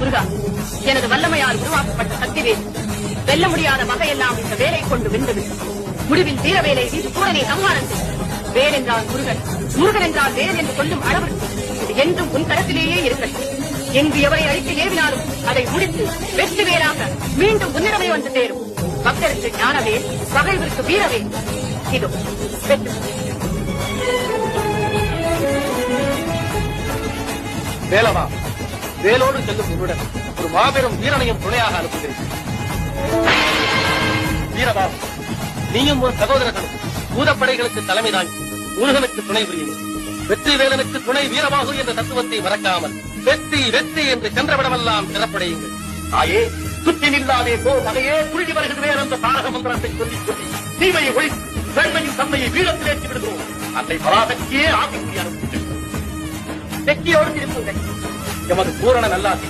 முருகா, எனது வல்லமையால் உருவாக்கப்பட்ட சக்திவேல் வெல்ல முடியாத வகையெல்லாம் இந்த வேலை கொண்டு வென்றது. முடிவில் வீரவேலை வீசி சூரனை சம்ஹாரம் செய்யும். வேல் என்றால் முருகன், முருகன் என்றால் வேல் என்று சொல்லும் அளவிற்கு இது என்றும் உன் கரத்திலேயே இருக்கட்டும். எங்கு எவரை அழிக்க ஏவினாலும் அதை முடித்து வெற்றி வேலாக மீண்டும் உன்னிடமே வந்து சேரும். பக்தருக்கு ஞானவேல், பகைவருக்கு வீரவேல். இதோ வெற்றி. வேலவா, வேலோடு செல்லும் உன்னுடன் ஒரு மாபெரும் வீரனையும் துணையாக அனுப்புகிறேன். வீரவா, நீயும் ஒரு சகோதரர்களும் பூதப்படைகளுக்கு தலைமை தாங்கி முருகனுக்கு துணை புரியும். வெற்றி வேலனுக்கு துணை வீரவாகு என்ற தத்துவத்தை மறக்காமல் வெற்றி வெற்றி என்று சென்றவிடமெல்லாம் சிறப்படையுங்கள். தாயே, சுற்றி நில்லாதே போ மகையே, துள்ளி வருகிறவே என்ற தாரக மந்திரத்தை சொல்லிக் சொல்லி தீமையை ஒழித்து வெண்மையின் தன்மையை வீரத்தில் ஏற்றி விடுகிறோம். அந்த பராசக்தியே ஆகிய அனுப்புகிறோம். வெற்றியோடு திருப்புங்கள். எமது பூரண நல்லாசி.